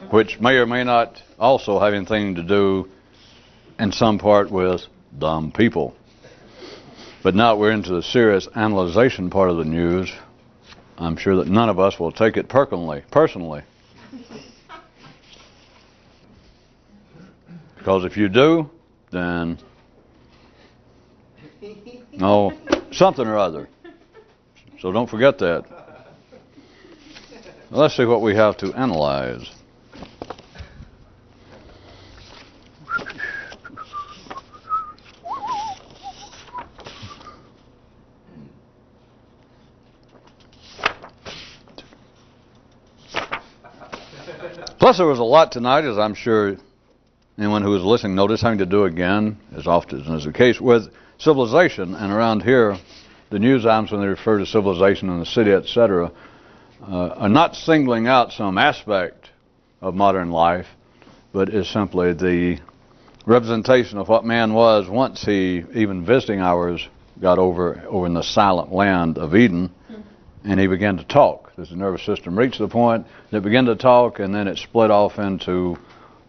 which may or may not also have anything to do in some part with dumb people. But now we're into the serious analyzation part of the news. I'm sure that none of us will take it personally. Because if you do, then no, something or other. So don't forget that. Let's see what we have to analyze. Plus, there was a lot tonight, as I'm sure anyone who was listening noticed, having to do again, as often as the case, with civilization. And around here, the news items, when they refer to civilization in the city, etc., are not singling out some aspect of modern life, but is simply the representation of what man was once he, even visiting hours, got over in the silent land of Eden, and he began to talk. As the nervous system reached the point that it began to talk, and then it split off into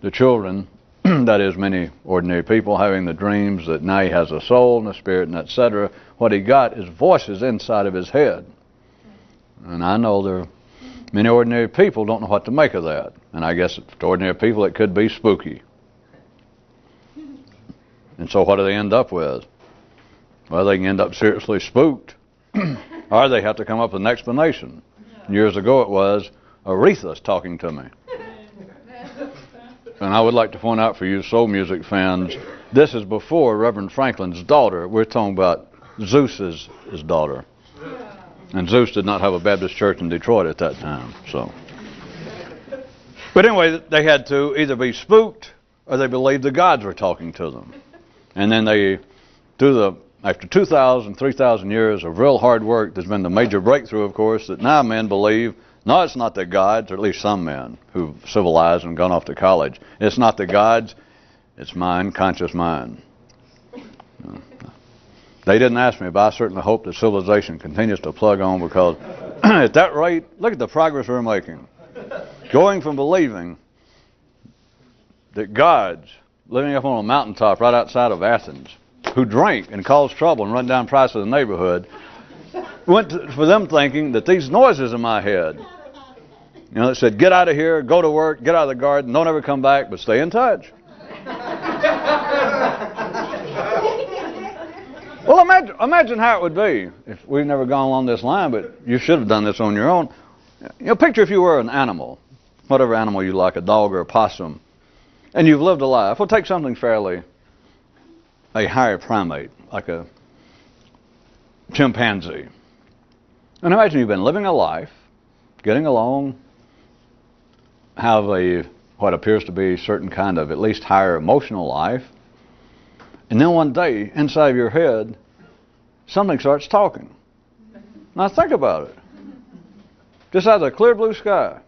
the children, that is, many ordinary people having the dreams that now he has a soul and a spirit and etc. What he got is voices inside of his head. And I know there are many ordinary people don't know what to make of that. And I guess to ordinary people it could be spooky. And so what do they end up with? Well, they can end up seriously spooked. Or they have to come up with an explanation. Years ago it was, Aretha's talking to me. And I would like to point out for you soul music fans, this is before Reverend Franklin's daughter. We're talking about Zeus's daughter. And Zeus did not have a Baptist church in Detroit at that time. So, but anyway, they had to either be spooked or they believed the gods were talking to them. And then they do after 2,000, 3,000 years of real hard work, there's been the major breakthrough, of course, that now men believe, no, it's not the gods, or at least some men who've civilized and gone off to college. It's not the gods, it's mind, conscious mind. They didn't ask me, but I certainly hope that civilization continues to plug on, because at that rate, look at the progress we're making. Going from believing that gods living up on a mountaintop right outside of Athens, who drank and caused trouble and run down prices in the neighborhood, for them thinking that these noises in my head, it said, get out of here, go to work, get out of the garden, don't ever come back, but stay in touch. Well, imagine how it would be if we've never gone along this line, but you should have done this on your own. Picture if you were an animal, whatever animal you like, a dog or a possum, and you've lived a life. We'll take something fairly a higher primate, like a chimpanzee. And imagine you've been living a life, getting along, have what appears to be a certain kind of at least higher emotional life, and then one day, inside of your head, something starts talking. Now think about it. Just out of the clear blue sky.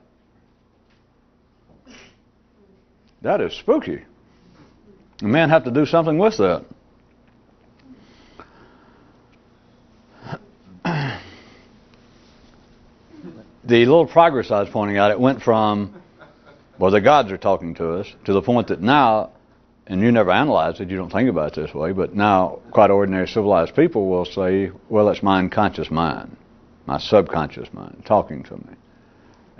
That is spooky. A man have to do something with that. The little progress I was pointing out, it went from, well, the gods are talking to us, to the point that now, and you never analyze it, you don't think about it this way, but now quite ordinary civilized people will say, well, it's my unconscious mind, my subconscious mind talking to me.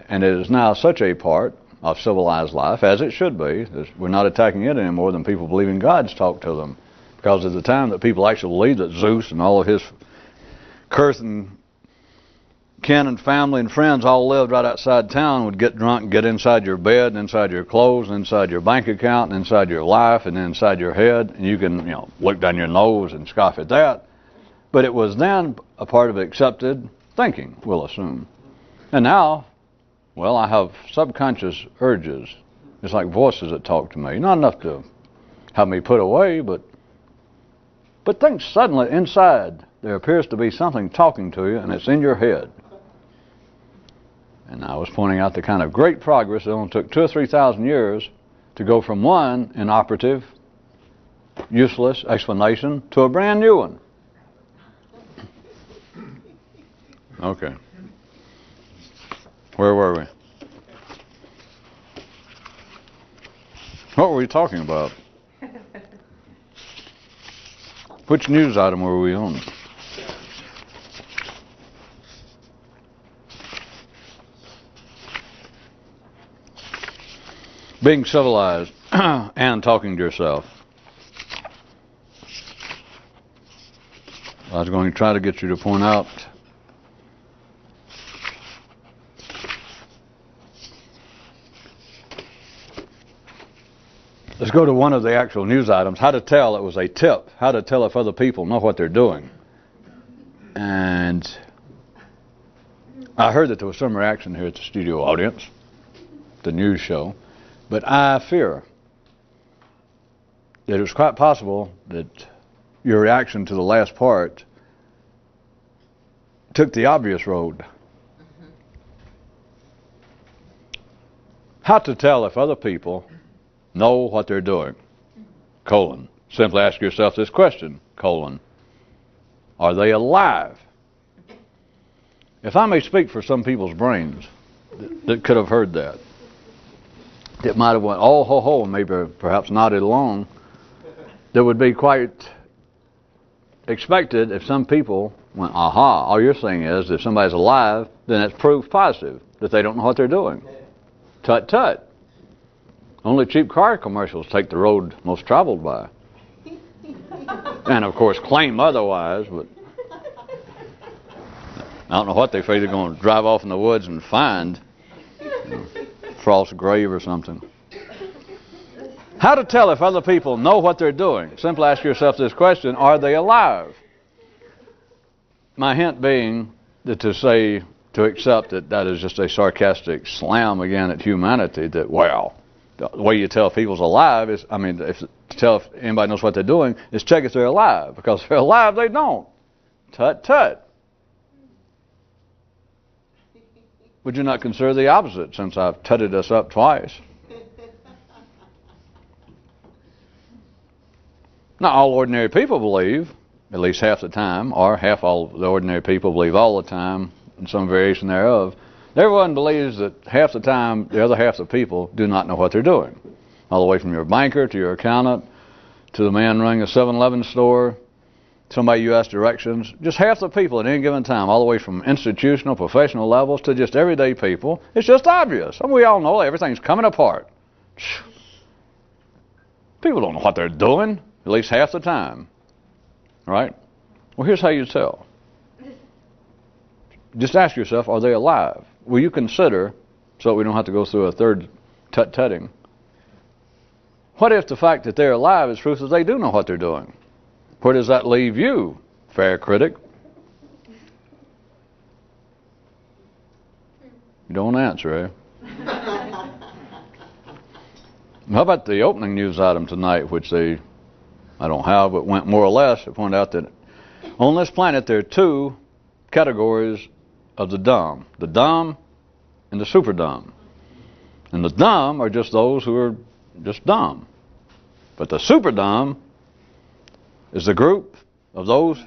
And it is now such a part of civilized life, as it should be. We're not attacking it any more than people believing gods talk to them. Because at the time that people actually believed that Zeus and all of his curse and kin and family and friends all lived right outside town, would get drunk and get inside your bed, and inside your clothes, and inside your bank account, and inside your life, and then inside your head, and you can, look down your nose and scoff at that. But it was then a part of accepted thinking, we'll assume. And now, well, I have subconscious urges. It's like voices that talk to me. Not enough to have me put away, but think suddenly inside there appears to be something talking to you, and it's in your head. And I was pointing out the kind of great progress. It only took 2,000 or 3,000 years to go from one inoperative, useless explanation to a brand new one. Okay. Where were we? What were we talking about? Which news item were we on? Being civilized and talking to yourself. I was going to try to get you to point out let's go to one of the actual news items. How to tell, it was a tip. How to tell if other people know what they're doing. And I heard that there was some reaction here at the studio audience, the news show. But I fear that it was quite possible that your reaction to the last part took the obvious road. How to tell if other people know what they're doing, colon. Simply ask yourself this question, colon. Are they alive? If I may speak for some people's brains that could have heard that, it might have went, oh, ho, ho, and maybe perhaps nodded along, that would be quite expected if some people went, aha, all you're saying is if somebody's alive, then it's proof positive that they don't know what they're doing. Tut, tut. Only cheap car commercials take the road most traveled by. And, of course, claim otherwise, but I don't know what they figure they're going to drive off in the woods and find. Frost grave or something. How to tell if other people know what they're doing? Simply ask yourself this question, are they alive? My hint being that to accept that that is just a sarcastic slam again at humanity, that, well, the way you tell if people's alive is, to tell if anybody knows what they're doing is check if they're alive. Because if they're alive, they don't. Tut, tut. Would you not consider the opposite, since I've tutted us up twice? Not all ordinary people believe, at least half the time, or half all the ordinary people believe all the time, in some variation thereof. Everyone believes that half the time, the other half of the people do not know what they're doing. All the way from your banker to your accountant, to the man running a 7-Eleven store, somebody you ask directions, just half the people at any given time, all the way from institutional, professional levels to just everyday people, it's just obvious. We all know everything's coming apart. People don't know what they're doing, at least half the time. Right? Well, here's how you tell. Just ask yourself, are they alive? Will you consider, so we don't have to go through a third tut-tutting, what if the fact that they're alive is proof that they do know what they're doing? Where does that leave you, fair critic? You don't answer, eh? How about the opening news item tonight, which I don't have, but went more or less. It pointed out that on this planet there are two categories of the dumb and the super dumb. And the dumb are just those who are just dumb. But the super dumb is the group of those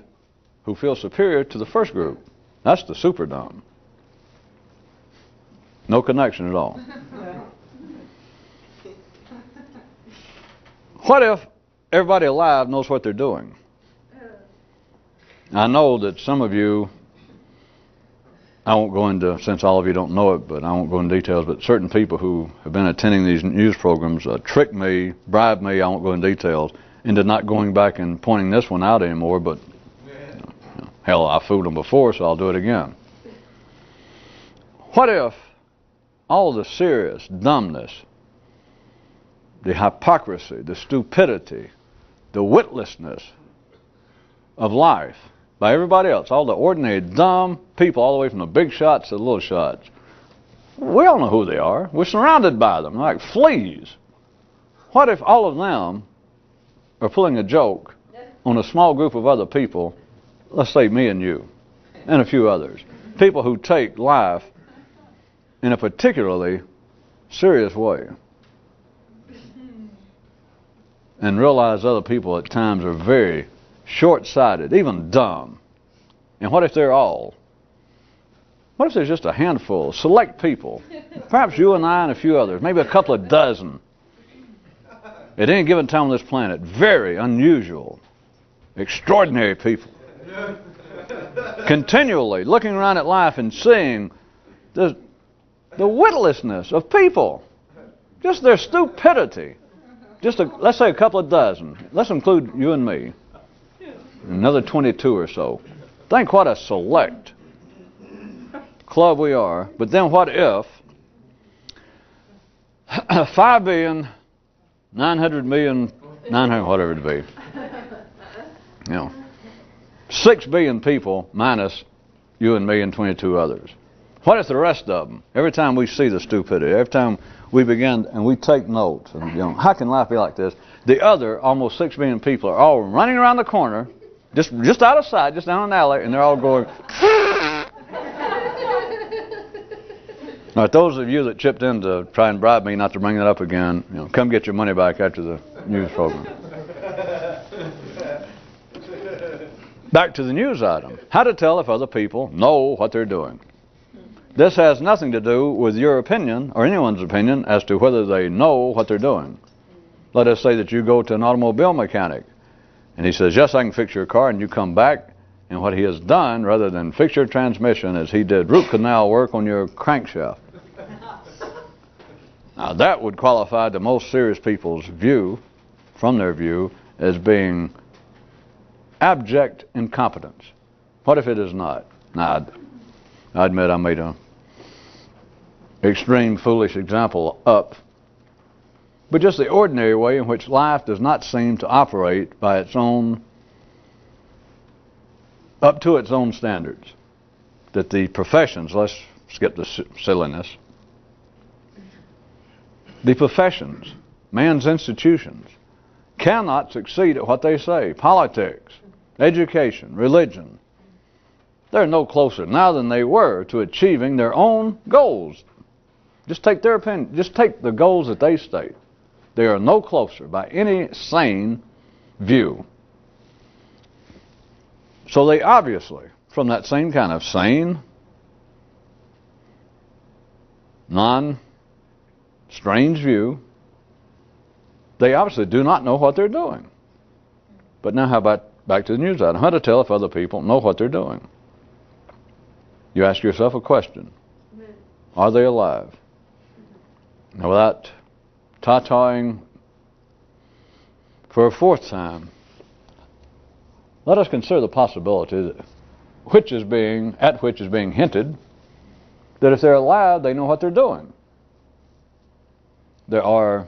who feel superior to the first group. That's the super dumb. No connection at all. What if everybody alive knows what they're doing? I know that some of you, I won't go into, since all of you don't know it, but I won't go into details, but certain people who have been attending these news programs tricked me, bribed me, I won't go into details, into not going back and pointing this one out anymore, but hell, I fooled them before, so I'll do it again. What if all the serious dumbness, the hypocrisy, the stupidity, the witlessness of life by everybody else, all the ordinary dumb people, all the way from the big shots to the little shots, we all know who they are. We're surrounded by them like fleas. What if all of them are pulling a joke on a small group of other people, let's say me and you, and a few others, people who take life in a particularly serious way, and realize other people at times are very short-sighted, even dumb. And what if they're all? What if there's just a handful, select people, perhaps you and I and a few others, maybe a couple of dozen, at any given time on this planet, very unusual, extraordinary people. Continually looking around at life and seeing the witlessness of people. Just their stupidity. Just let's say a couple of dozen. Let's include you and me. Another 22 or so. Think what a select club we are. But then what if 5,900,000,900 whatever it be. 6 billion people minus you and me and 22 others. What if the rest of them, every time we see the stupidity, every time we begin and we take notes, and, how can life be like this? The other almost 6 billion people are all running around the corner, just out of sight, just down an alley, and they're all going. All right, those of you that chipped in to try and bribe me not to bring that up again, come get your money back after the news program. Back to the news item. How to tell if other people know what they're doing. This has nothing to do with your opinion or anyone's opinion as to whether they know what they're doing. Let us say that you go to an automobile mechanic and he says, yes, I can fix your car, and you come back and what he has done, rather than fix your transmission, is he did root canal work on your crankshaft. Now that would qualify the most serious people's view, from their view, as being abject incompetence. What if it is not? Now, I admit I made an extreme foolish example up, but just the ordinary way in which life does not seem to operate by its own, up to its own standards. That the professions, let's skip the silliness, the professions, man's institutions, cannot succeed at what they say. Politics, education, religion, they're no closer now than they were to achieving their own goals. Just take their opinion, just take the goals that they state. They are no closer by any sane view. So they obviously, from that same kind of sane, non-strange view, they obviously do not know what they're doing. But now how about back to the news item? How to tell if other people know what they're doing? You ask yourself a question. Are they alive? Now without ta-taing for a fourth time, let us consider the possibility that at which is being hinted that if they're alive, they know what they're doing. There are,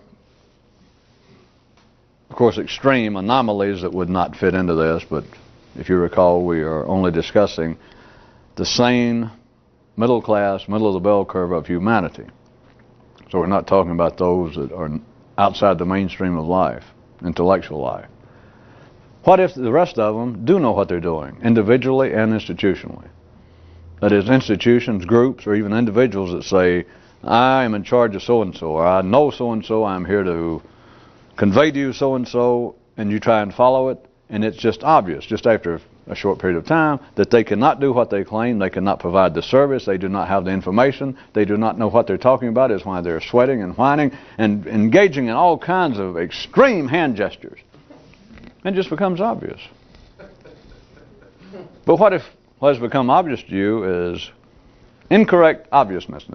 of course, extreme anomalies that would not fit into this, but if you recall, we are only discussing the sane, middle class, middle of the bell curve of humanity. So we're not talking about those that are outside the mainstream of life, intellectual life. What if the rest of them do know what they're doing, individually and institutionally? That is, institutions, groups, or even individuals that say, I am in charge of so-and-so, or I know so-and-so, I'm here to convey to you so-and-so, and you try and follow it, and it's just obvious, just after a short period of time, that they cannot do what they claim, they cannot provide the service, they do not have the information, they do not know what they're talking about, is why they're sweating and whining and engaging in all kinds of extreme hand gestures. It just becomes obvious. But what if what has become obvious to you is incorrect obviousness?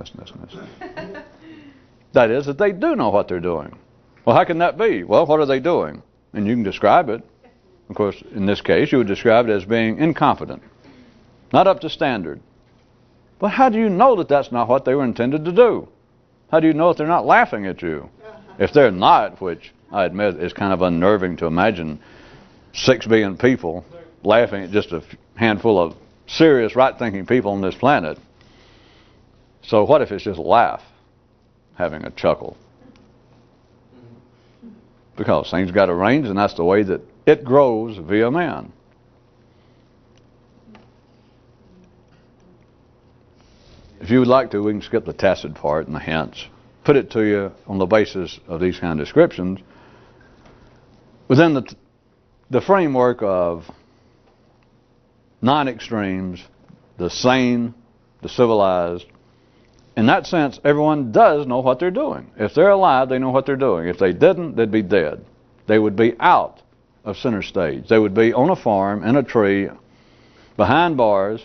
That is, that they do know what they're doing. Well, how can that be? Well, what are they doing? And you can describe it. Of course, in this case, you would describe it as being incompetent, not up to standard. But how do you know that that's not what they were intended to do? How do you know if they're not laughing at you? If they're not, which I admit is kind of unnerving to imagine 6 billion people laughing at just a handful of serious, right-thinking people on this planet. So what if it's just a laugh, having a chuckle? Because things got arranged, and that's the way that it grows via man. If you would like to, we can skip the tacit part and the hints. Put it to you on the basis of these kind of descriptions within the framework of non-extremes, the sane, the civilized, in that sense, everyone does know what they're doing. If they're alive, they know what they're doing. If they didn't, they'd be dead. They would be out of center stage. They would be on a farm, in a tree, behind bars.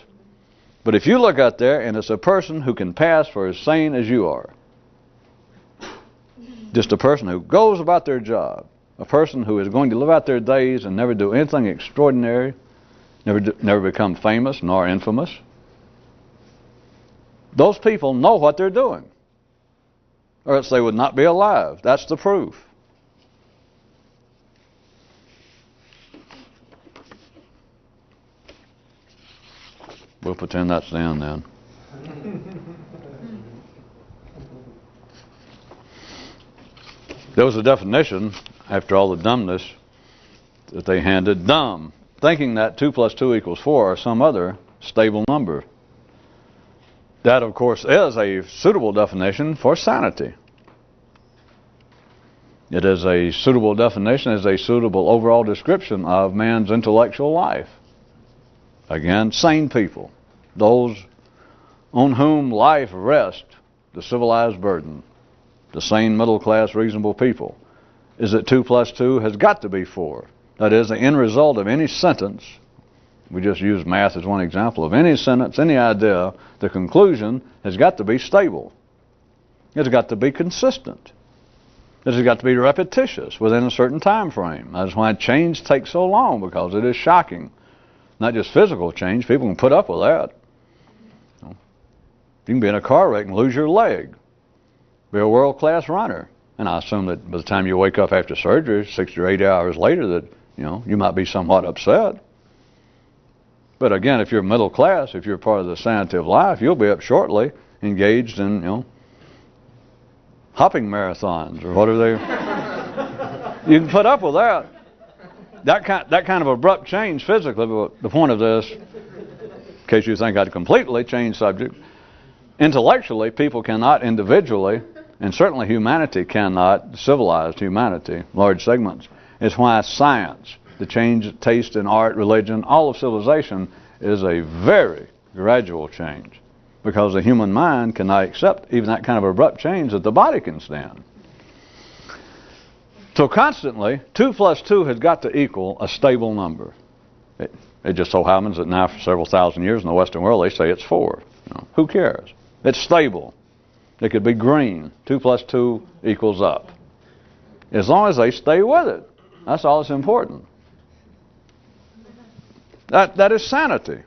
But if you look out there and it's a person who can pass for as sane as you are, just a person who goes about their job, a person who is going to live out their days and never do anything extraordinary, never become famous nor infamous, those people know what they're doing, or else they would not be alive. That's the proof. We'll pretend that's the end then. There was a definition, after all the dumbness that they handed, dumb, thinking that 2 + 2 = 4 or some other stable number. That, of course, is a suitable definition for sanity. It is a suitable definition, is a suitable overall description of man's intellectual life. Again, sane people, those on whom life rests, the civilized burden, the sane, middle-class, reasonable people, is that 2 + 2 has got to be 4. That is, the end result of any sentence, we just use math as one example, of any sentence, any idea, the conclusion has got to be stable. It's got to be consistent. It has got to be repetitious within a certain time frame. That's why change takes so long, because it is shocking. Not just physical change, people can put up with that. You can be in a car wreck and lose your leg. Be a world-class runner. And I assume that by the time you wake up after surgery, 60 or 80 hours later, that you might be somewhat upset. But again, if you're middle class, if you're part of the sanity of life, you'll be up shortly, engaged in hopping marathons or whatever they. You can put up with that. That kind of abrupt change physically. But the point of this, in case you think I'd completely change subject, intellectually, people cannot individually, and certainly humanity cannot, civilized humanity, large segments. It's why science, the change of taste in art, religion, all of civilization is a very gradual change, because the human mind cannot accept even that kind of abrupt change that the body can stand. So constantly, 2 + 2 has got to equal a stable number. It just so happens that now for several thousand years in the Western world they say it's 4. Who cares? It's stable. It could be green. 2 + 2 = up. As long as they stay with it. That's all that's important. That is sanity.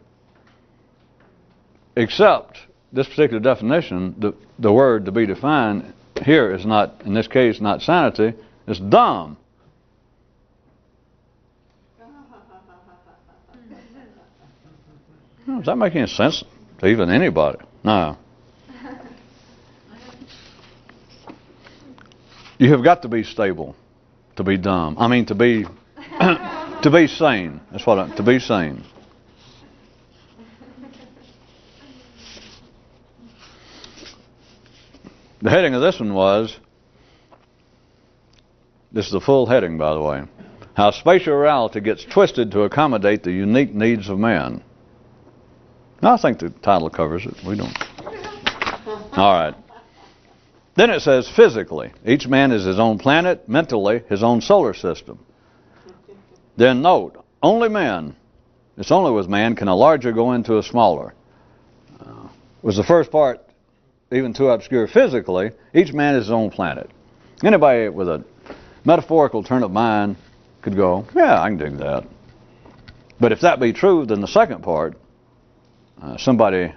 Except this particular definition, the word to be defined here is not, in this case, not sanity. It's dumb. Does that make any sense to even anybody? No. You have got to be stable to be dumb. I mean, to be to be sane. That's what to be sane. The heading of this one was, this is the full heading, by the way, how spatial reality gets twisted to accommodate the unique needs of man. Now, I think the title covers it. We don't. All right. Then it says physically, each man is his own planet, mentally his own solar system. Then note, only man, it's only with man can a larger go into a smaller. Was the first part even too obscure? Physically, each man is his own planet. Anybody with a metaphorical turn of mind could go, yeah, I can dig that. But if that be true, then the second part, somebody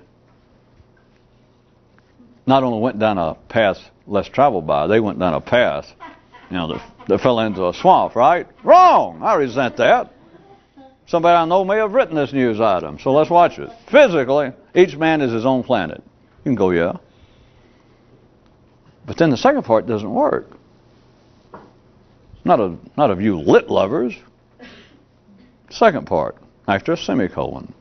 not only went down a path less traveled by, they went down a path, that fell into a swamp, right? Wrong! I resent that. Somebody I know may have written this news item, so let's watch it. Physically, each man is his own planet. You can go, yeah. But then the second part doesn't work. Not of you lit lovers. Second part, after a semicolon.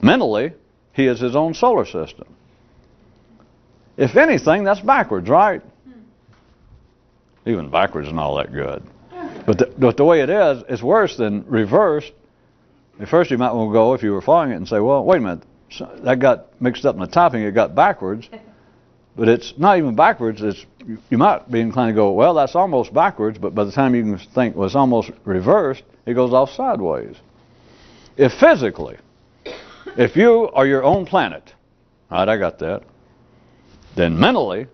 Mentally, he is his own solar system. If anything, that's backwards, right? Even backwards is not all that good. But the way it is, it's worse than reversed. At first you might want to go, if you were following it, and say, well, wait a minute, that got mixed up in the typing, it got backwards. But it's not even backwards. You might be inclined to go, well, that's almost backwards, but by the time you can think, well, it's almost reversed, it goes off sideways. If physically, if you are your own planet, all right, I got that, then mentally,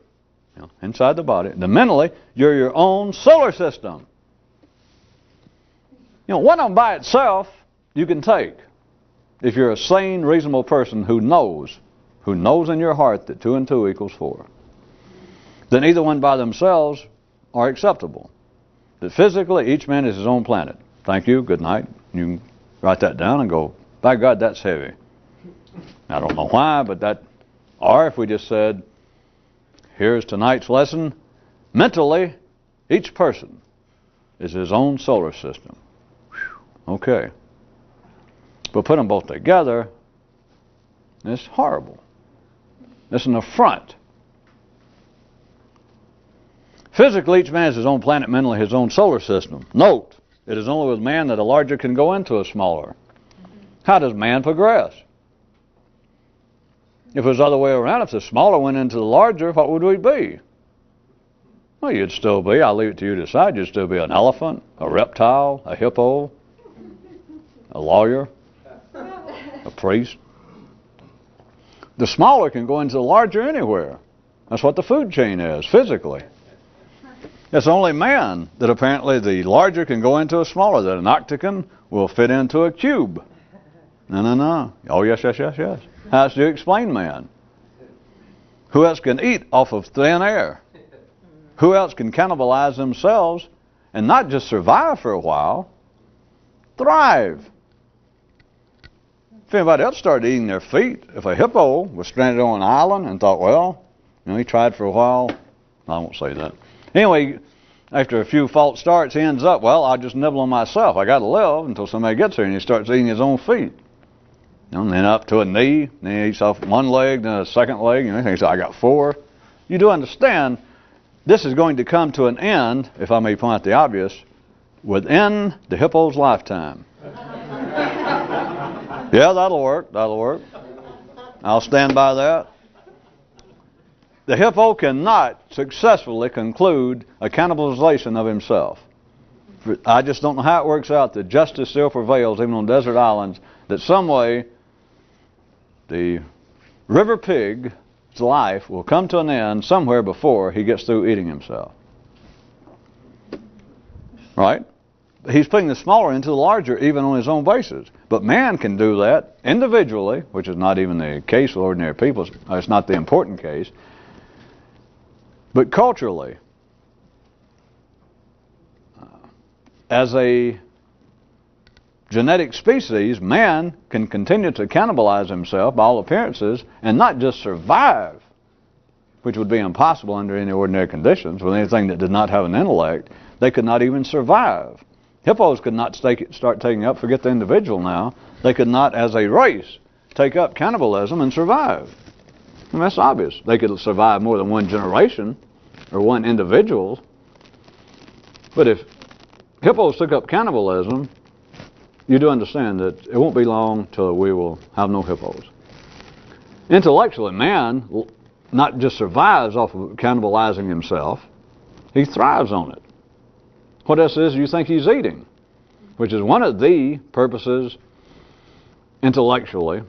inside the body, then mentally, you're your own solar system. One of them by itself, you can take. If you're a sane, reasonable person who knows in your heart that 2 and 2 equals 4, then either one by themselves are acceptable. That physically, each man is his own planet. Thank you, good night. You can write that down and go, by God, that's heavy. I don't know why, but that, or if we just said, here's tonight's lesson, mentally, each person is his own solar system. Whew. Okay. But put them both together, it's horrible. It's an affront. Physically, each man is his own planet, mentally his own solar system. Note, it is only with man that a larger can go into a smaller. How does man progress? If it was the other way around, if the smaller went into the larger, what would we be? Well, you'd still be, I'll leave it to you to decide, you'd still be an elephant, a reptile, a hippo, a lawyer, a priest. The smaller can go into the larger anywhere. That's what the food chain is, physically. It's only man that apparently the larger can go into a smaller, that an octagon will fit into a cube. No. Oh, yes. How else do you explain man? Who else can eat off of thin air? Who else can cannibalize themselves and not just survive for a while, thrive? If anybody else started eating their feet, if a hippo was stranded on an island and thought, well, he tried for a while, I won't say that. Anyway, after a few false starts, he ends up, well, I'll just nibble on myself. I got to live until somebody gets here, and he starts eating his own feet. And then up to a knee, then he eats off one leg, then a second leg, and he thinks, I got 4. You do understand, this is going to come to an end, if I may point out the obvious, within the hippo's lifetime. Yeah, that'll work. I'll stand by that. The hippo cannot successfully conclude a cannibalization of himself. I just don't know how it works out that justice still prevails even on desert islands, that some way the river pig's life will come to an end somewhere before he gets through eating himself. Right? He's putting the smaller into the larger even on his own basis. But man can do that individually, which is not even the case with ordinary people. It's not the important case. But culturally, as a genetic species, man can continue to cannibalize himself by all appearances and not just survive, which would be impossible under any ordinary conditions with anything that did not have an intellect. They could not even survive. Hippos could not start taking up, forget the individual now, they could not as a race take up cannibalism and survive. And that's obvious. They could survive more than one generation or one individual. But if hippos took up cannibalism, you do understand that it won't be long till we will have no hippos. Intellectually, man not just survives off of cannibalizing himself, he thrives on it. What else is you think he's eating? Which is one of the purposes intellectually,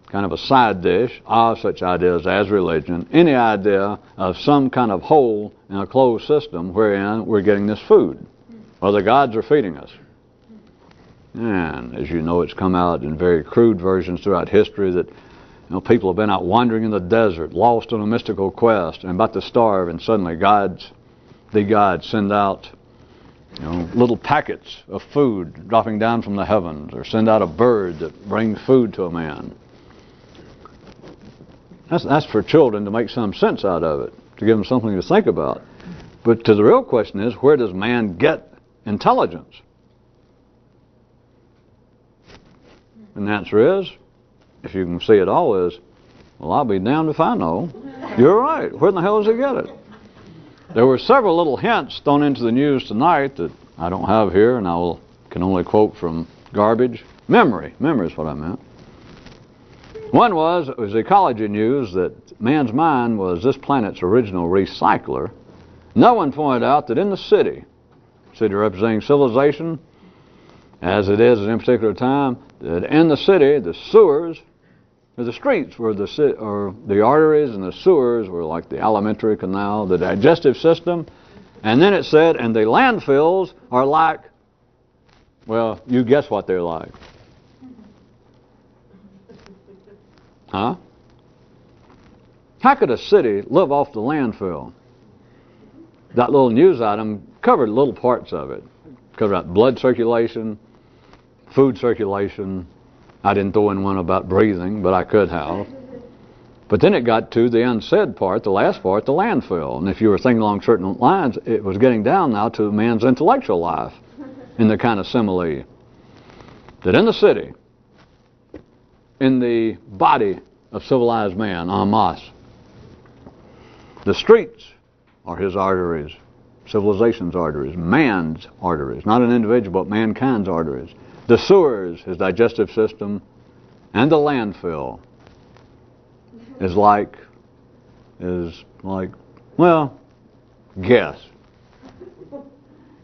kind of a side dish of such ideas as religion, any idea of some kind of hole in a closed system wherein we're getting this food, or the gods are feeding us. And as you know, it's come out in very crude versions throughout history that people have been out wandering in the desert, lost on a mystical quest, and about to starve, and suddenly the gods send out little packets of food dropping down from the heavens, or send out a bird that brings food to a man. That's for children to make some sense out of it, to give them something to think about. But the real question is, where does man get intelligence? And the answer is, if you can see it all, is, well, I'll be damned if I know. You're right. Where in the hell does he get it? There were several little hints thrown into the news tonight that I don't have here, and can only quote from garbage. Memory is what I meant. One was, it was ecology news, that man's mind was this planet's original recycler. No one pointed out that in the city representing civilization, as it is at any particular time, that in the city, the sewers, or the streets were the arteries, and the sewers were like the alimentary canal, the digestive system. And then it said, and the landfills are like, well, you guess what they're like. Huh? How could a city live off the landfill? That little news item covered little parts of it. Covered out blood circulation, food circulation. I didn't throw in one about breathing, but I could have. But then it got to the unsaid part, the last part, the landfill. And if you were thinking along certain lines, it was getting down now to man's intellectual life in the kind of simile. That in the city, in the body of civilized man, en masse, the streets are his arteries, civilization's arteries, man's arteries, not an individual, but mankind's arteries. The sewers, his digestive system, and the landfill is like, well, guess.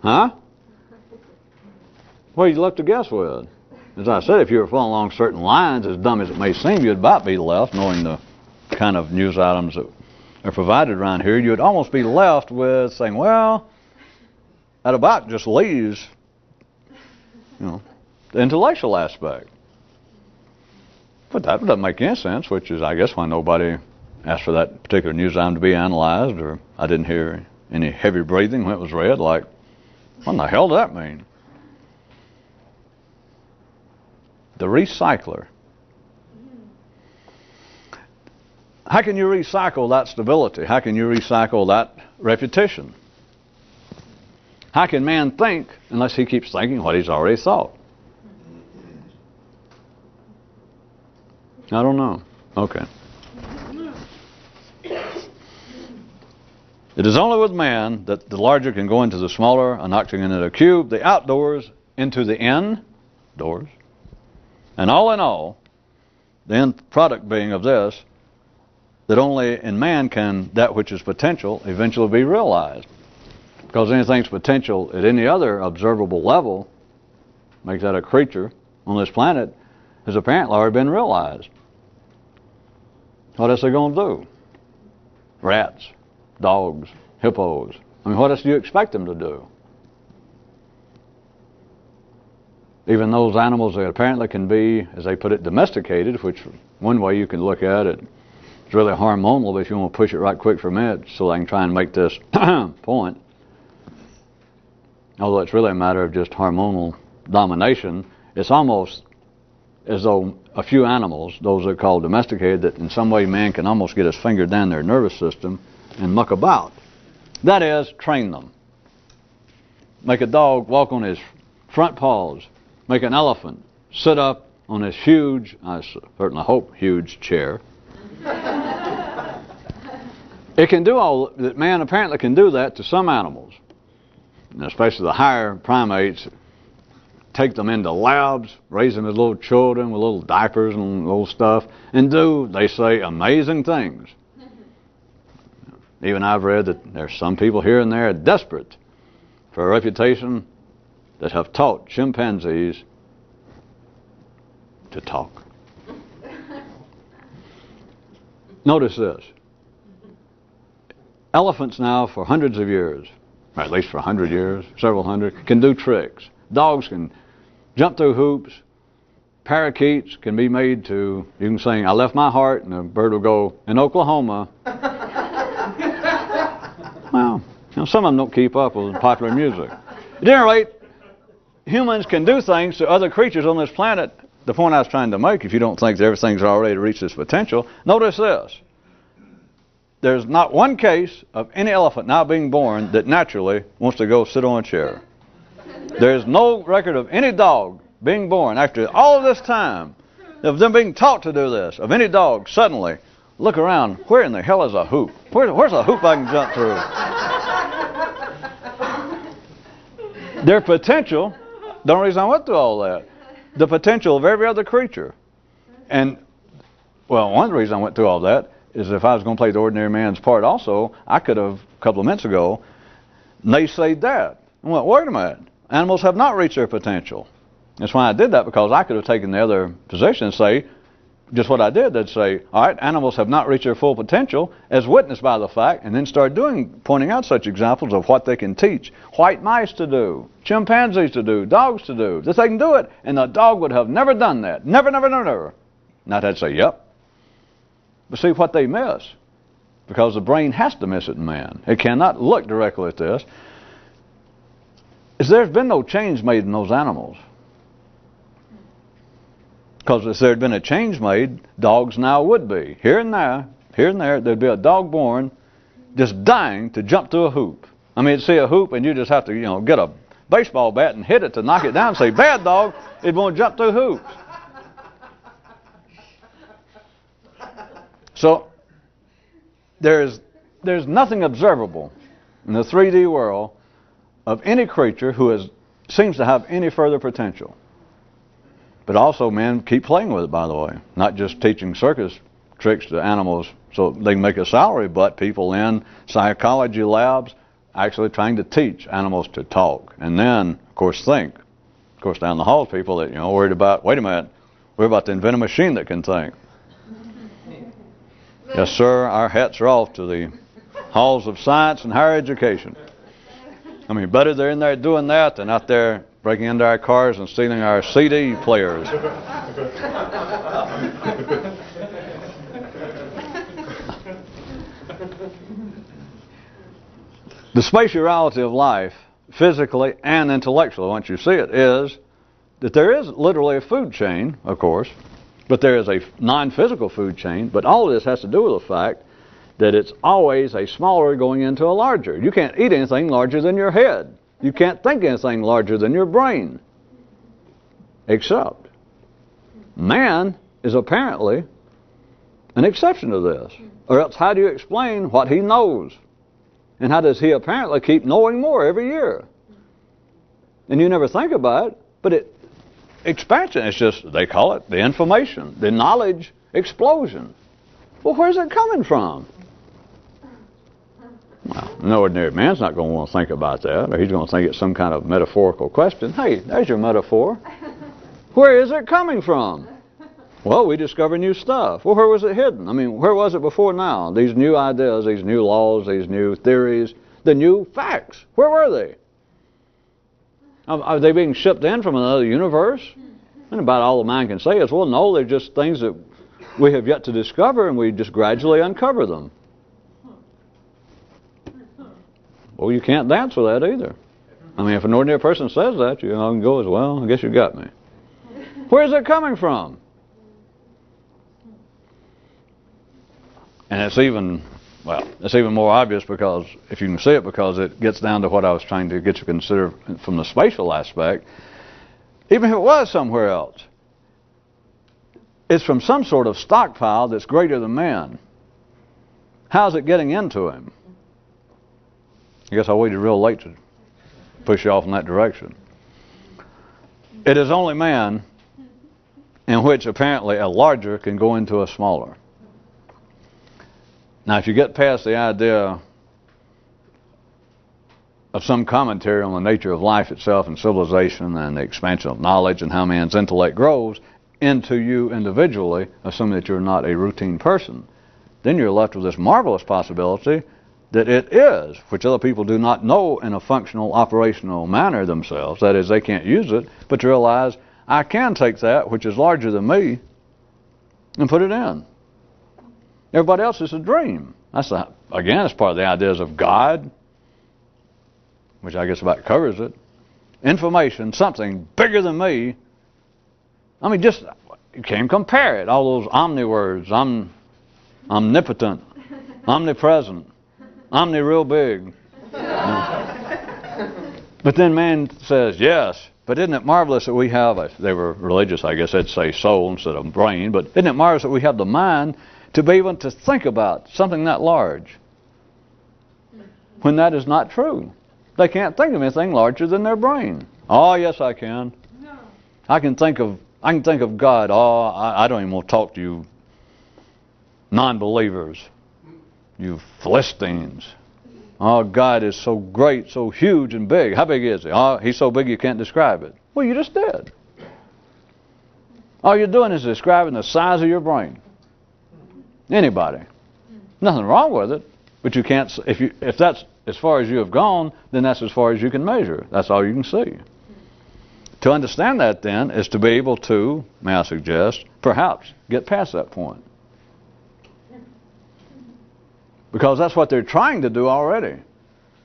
Huh? What are you left to guess with? As I said, if you were following along certain lines, as dumb as it may seem, you'd about be left, knowing the kind of news items that are provided around here, you'd almost be left with saying, well, that about just leaves, the intellectual aspect. But that doesn't make any sense, which is, I guess, why nobody asked for that particular news item to be analyzed, or I didn't hear any heavy breathing when it was read, like, what in the hell does that mean? The recycler. How can you recycle that stability? How can you recycle that reputation? How can man think unless he keeps thinking what he's already thought? I don't know. Okay. It is only with man that the larger can go into the smaller, an octagon into a cube, the outdoors into the indoors. And all in all, the end product being of this, that only in man can that which is potential eventually be realized. Because anything's potential at any other observable level, makes that a creature on this planet, has apparently already been realized. What else are they going to do? Rats, dogs, hippos. I mean, what else do you expect them to do? Even those animals that apparently can be, as they put it, domesticated, which one way you can look at it, it's really hormonal, but if you want to push it right quick for a minute so I can try and make this point, although it's really a matter of just hormonal domination, it's almost as though a few animals, those that are called domesticated, that in some way man can almost get his finger down their nervous system and muck about. That is, train them. Make a dog walk on his front paws. Make an elephant sit up on this huge, I certainly hope huge chair. It can do all that. Man apparently can do that to some animals, and especially the higher primates. Take them into labs, raise them as little children with little diapers and little stuff, and do, they say, amazing things. Even I've read that there's some people here and there desperate for a reputation that have taught chimpanzees to talk. Notice this. Elephants now, for hundreds of years, or at least for 100 years, several hundred, can do tricks. Dogs can jump through hoops. Parakeets can be made to, you can sing, I left my heart, and the bird will go, in Oklahoma. Well, some of them don't keep up with popular music. At any rate, humans can do things to other creatures on this planet. The point I was trying to make, if you don't think that everything's already reached its potential, notice this. There's not one case of any elephant now being born that naturally wants to go sit on a chair. There's no record of any dog being born after all of this time, of them being taught to do this, of any dog suddenly look around, where in the hell is a hoop? Where's a hoop I can jump through? Their potential, the only reason I went through all that, the potential of every other creature. And Well, one reason I went through all that is if I was going to play the ordinary man's part also, I could have, a couple of minutes ago, naysayed that. I went, wait a minute, animals have not reached their potential. That's why I did that, because I could have taken the other position and say, just what I did, they'd say, all right, animals have not reached their full potential as witnessed by the fact, and then start pointing out such examples of what they can teach white mice to do, chimpanzees to do, dogs to do, that they can do it, and the dog would have never done that. Never, never, never, never. Now they'd say, yep. But see what they miss, because the brain has to miss it in man. It cannot look directly at this. Is there's been no change made in those animals. Because if there had been a change made, dogs now would be. Here and there, there'd be a dog born just dying to jump through a hoop. I mean, you'd see a hoop and you just have to, get a baseball bat and hit it to knock it down and say, bad dog, it won't jump through hoops. So there's nothing observable in the 3D world of any creature who seems to have any further potential. But also, men keep playing with it, by the way. Not just teaching circus tricks to animals so they can make a salary, but people in psychology labs actually trying to teach animals to talk. And then, of course, think. Of course, down the hall, people that, worried about, wait a minute, we're about to invent a machine that can think. Yes, sir, our hats are off to the halls of science and higher education. I mean, better they're in there doing that than out there breaking into our cars and stealing our CD players. The spatiality of life, physically and intellectually, once you see it, is that there is literally a food chain, of course, but there is a non-physical food chain. But all of this has to do with the fact that it's always a smaller going into a larger. You can't eat anything larger than your head. You can't think anything larger than your brain. Except man is apparently an exception to this. Or else how do you explain what he knows? And how does he apparently keep knowing more every year? And you never think about it, but expansion, it's just, they call it the information, the knowledge explosion. Well, where's it coming from? Well, an ordinary man's not going to want to think about that, or he's going to think it's some kind of metaphorical question. Hey, there's your metaphor. Where is it coming from? Well, we discover new stuff. Well, where was it hidden? I mean, where was it before now? These new ideas, these new laws, these new theories, the new facts. Where were they? Are they being shipped in from another universe? And about all the man can say is, well, no, they're just things that we have yet to discover, and we just gradually uncover them. Well, you can't dance with that either. I mean, if an ordinary person says that, you can go as, well, I guess you got me. Where's it coming from? And it's even more obvious because, if you can see it, because it gets down to what I was trying to get you to consider from the spatial aspect. Even if it was somewhere else, it's from some sort of stockpile that's greater than man. How's it getting into him? I guess I waited real late to push you off in that direction. It is only man in which apparently a larger can go into a smaller. Now, if you get past the idea of some commentary on the nature of life itself and civilization and the expansion of knowledge and how man's intellect grows into you individually, assuming that you're not a routine person, then you're left with this marvelous possibility that it is, which other people do not know in a functional, operational manner themselves. That is, they can't use it, but to realize, I can take that, which is larger than me, and put it in. Everybody else is a dream. Again, it's part of the ideas of God, which I guess about covers it. Information, something bigger than me. I mean, just, you can't compare it. All those omni words, omnipotent, omnipresent, omni real big. But then man says, yes, but isn't it marvelous that we have, they were religious, I guess they'd say soul instead of brain, but isn't it marvelous that we have the mind to be able to think about something that large, when that is not true? They can't think of anything larger than their brain. Oh, yes, I can. No. I can think of God. Oh, I don't even want to talk to you non-believers, you Philistines. Oh, God is so great, so huge and big. How big is he? Oh, he's so big you can't describe it. Well, you just did. All you're doing is describing the size of your brain. Anybody. Nothing wrong with it, but you can't. If that's as far as you have gone, then that's as far as you can measure. That's all you can see. To understand that, then, is to be able to, may I suggest, perhaps get past that point. Because that's what they're trying to do already.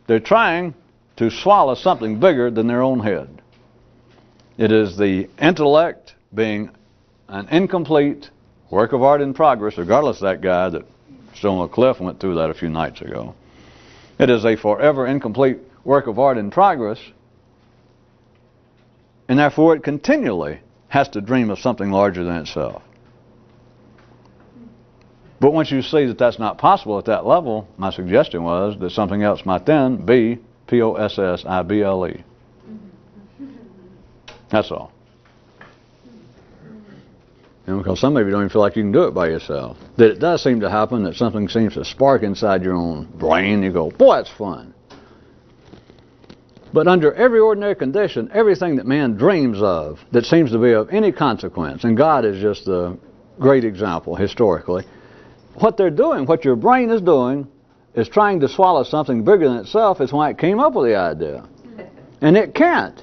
They're trying to swallow something bigger than their own head. It is the intellect being an incomplete work of art in progress, regardless of that guy that stood on the cliff and went through that a few nights ago. It is a forever incomplete work of art in progress, and therefore it continually has to dream of something larger than itself. But once you see that that's not possible at that level, my suggestion was that something else might then be possible. That's all. And because some of you don't even feel like you can do it by yourself. That it does seem to happen, that something seems to spark inside your own brain. You go, boy, that's fun. But under every ordinary condition, everything that man dreams of that seems to be of any consequence, and God is just the great example historically, what they're doing, what your brain is doing, is trying to swallow something bigger than itself. Is why it came up with the idea. And it can't.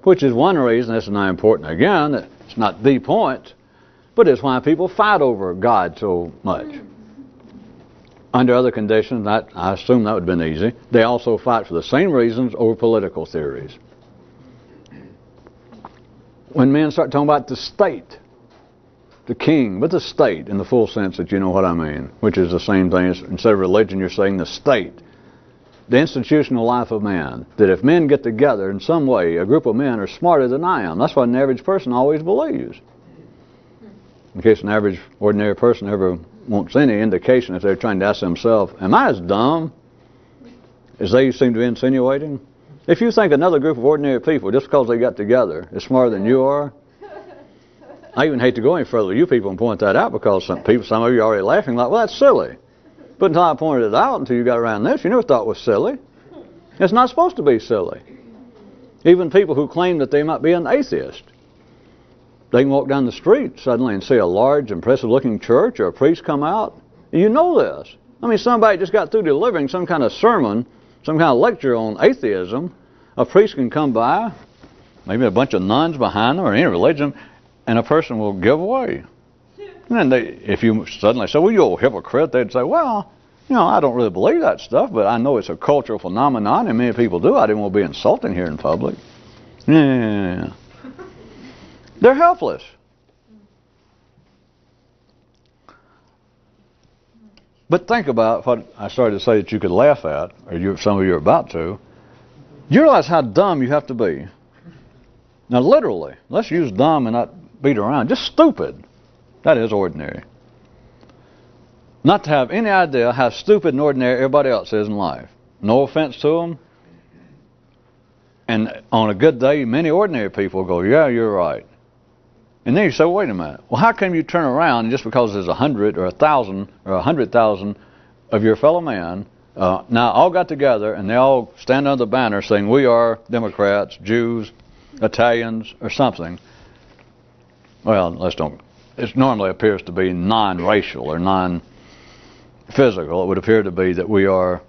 Which is one reason, this is not important again, that it's not the point, but it's why people fight over God so much. Under other conditions, I assume that would have been easy. They also fight for the same reasons over political theories. When men start talking about the state, the king, but the state in the full sense that you know what I mean, which is the same thing as instead of religion, you're saying the state. The institutional life of man, that if men get together in some way, a group of men are smarter than I am. That's what an average person always believes. In case an average, ordinary person ever wants any indication, if they're trying to ask themselves, am I as dumb as they seem to be insinuating? If you think another group of ordinary people, just because they got together, is smarter than you are, I even hate to go any further with you people and point that out, because some of you are already laughing like, well, that's silly. But until I pointed it out, until you got around this, you never thought it was silly. It's not supposed to be silly. Even people who claim that they might be an atheist, they can walk down the street suddenly and see a large, impressive-looking church or a priest come out. You know this. I mean, somebody just got through delivering some kind of sermon, some kind of lecture on atheism. A priest can come by, maybe a bunch of nuns behind them or any religion, and a person will give way. And then if you suddenly say, well, you old hypocrite, they'd say, well, you know, I don't really believe that stuff, but I know it's a cultural phenomenon and many people do. I didn't want to be insulting here in public. Yeah. They're helpless. But think about what I started to say that you could laugh at, or some of you are about to. You realize how dumb you have to be. Now, literally, let's use dumb and not beat around. Just stupid. That is ordinary. Not to have any idea how stupid and ordinary everybody else is in life. No offense to them. And on a good day, many ordinary people go, yeah, you're right. And then you say, wait a minute. Well, how come you turn around and just because there's 100 or 1,000 or 100,000 of your fellow man now all got together and they all stand under the banner saying we are Democrats, Jews, Italians, or something. Well, let's don't. It normally appears to be non-racial or non-physical. It would appear to be that we are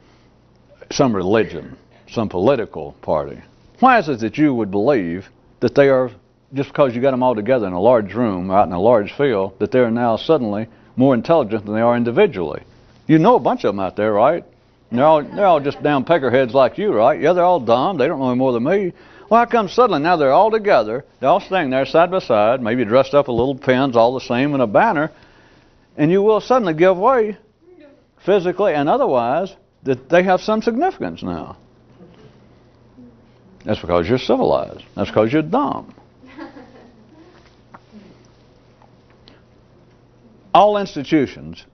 some religion, some political party. Why is it that you would believe that they are, just because you got them all together in a large room, out in a large field, that they're now suddenly more intelligent than they are individually? You know a bunch of them out there, right? And they're all just down peckerheads like you, right? Yeah, they're all dumb. They don't know any more than me. Well, how come suddenly now they're all together, they're all standing there side by side, maybe dressed up with little pins all the same and a banner, and you will suddenly give way, physically and otherwise, that they have some significance now. That's because you're civilized. That's because you're dumb. All institutions,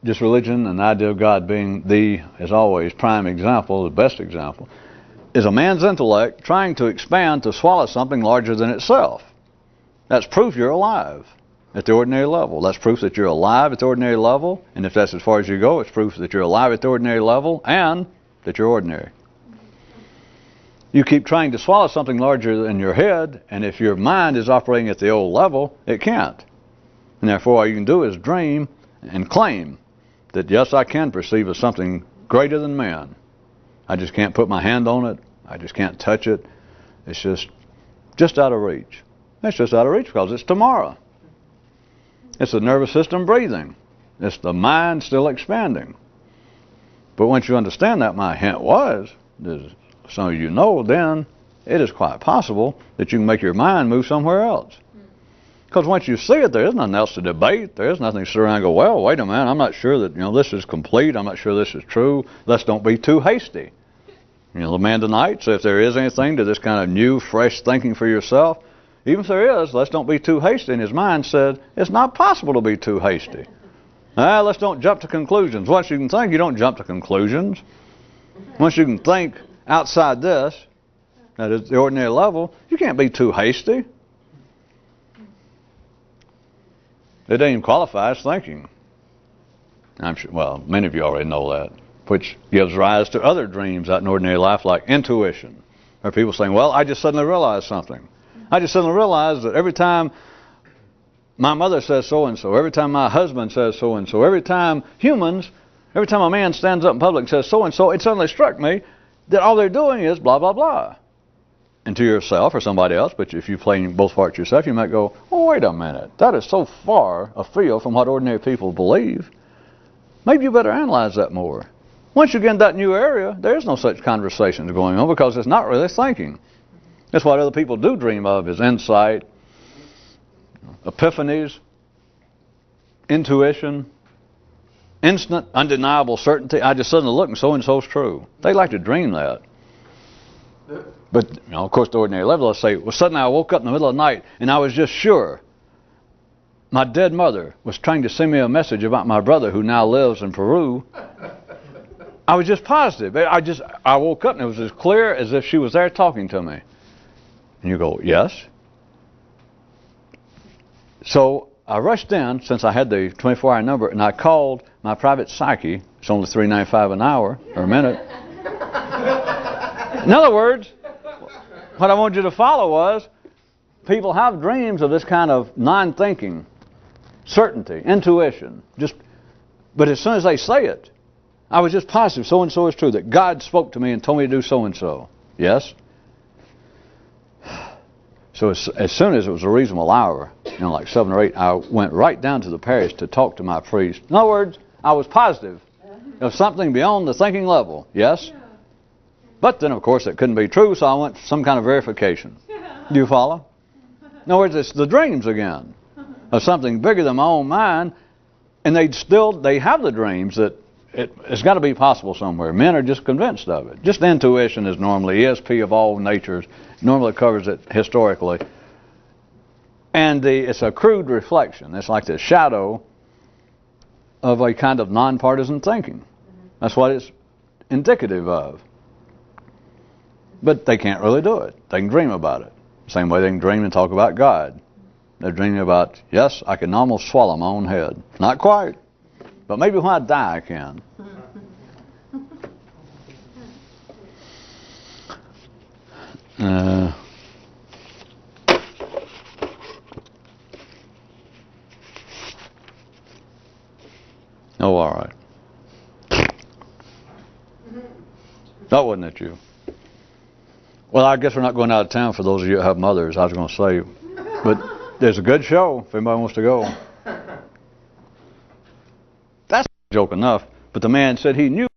just religion and the idea of God being the, as always, prime example, the best example, is a man's intellect trying to expand to swallow something larger than itself. That's proof you're alive. at the ordinary level. That's proof that you're alive at the ordinary level. And if that's as far as you go, it's proof that you're alive at the ordinary level and that you're ordinary. You keep trying to swallow something larger than your head, and if your mind is operating at the old level, it can't. And therefore, all you can do is dream and claim that, yes, I can perceive as something greater than man. I just can't put my hand on it. I just can't touch it. It's just out of reach. It's just out of reach because it's tomorrow. It's the nervous system breathing. It's the mind still expanding. But once you understand that my hint was, as some of you know, then it is quite possible that you can make your mind move somewhere else. Because once you see it, there is nothing else to debate. There is nothing to sit around and go, well, wait a minute, I'm not sure that this is complete. I'm not sure this is true. Let's don't be too hasty. The man tonight, so if there is anything to this kind of new, fresh thinking for yourself, even if there is, let's don't be too hasty. And his mind said, it's not possible to be too hasty. Let's don't jump to conclusions. Once you can think, you don't jump to conclusions. Once you can think outside this, that is the ordinary level, you can't be too hasty. It doesn't even qualify as thinking. I'm sure, well, many of you already know that, which gives rise to other dreams out in ordinary life, like intuition, or people saying, well, I just suddenly realized something. I just suddenly realized that every time my mother says so-and-so, every time my husband says so-and-so, every time a man stands up in public and says so-and-so, it suddenly struck me that all they're doing is blah, blah, blah. And to yourself or somebody else, but if you're playing both parts yourself, you might go, oh, wait a minute, that is so far afield from what ordinary people believe. Maybe you better analyze that more. Once you get in that new area, there is no such conversations going on because it's not really thinking. That's what other people do dream of, is insight, epiphanies, intuition, instant, undeniable certainty. I just suddenly look and so-and-so's true. They like to dream that. But, of course, the ordinary level, let's say, well, suddenly I woke up in the middle of the night and I was just sure my dead mother was trying to send me a message about my brother who now lives in Peru. I was just positive. I woke up and it was as clear as if she was there talking to me. And you go, yes. So I rushed in, since I had the 24-hour number, and I called my private psyche. It's only $3.95 an hour or a minute. In other words, what I wanted you to follow was, people have dreams of this kind of non-thinking, certainty, intuition. But as soon as they say it, I was just positive so-and-so is true, that God spoke to me and told me to do so-and-so. Yes? So as soon as it was a reasonable hour, like 7 or 8, I went right down to the parish to talk to my priest. In other words, I was positive of something beyond the thinking level. Yes? But then, of course, it couldn't be true, so I went for some kind of verification. Do you follow? In other words, it's the dreams again of something bigger than my own mind, and they have the dreams that it's got to be possible somewhere. Men are just convinced of it. Just intuition is normally ESP of all natures. Normally covers it historically. And it's a crude reflection. It's like the shadow of a kind of nonpartisan thinking. That's what it's indicative of. But they can't really do it. They can dream about it. Same way they can dream and talk about God. They're dreaming about, yes, I can almost swallow my own head. Not quite. But maybe when I die I can. Oh, all right. That wasn't it, you. Well, I guess we're not going out of town for those of you that have mothers, I was going to say. But there's a good show if anybody wants to go. That's joke enough. But the man said he knew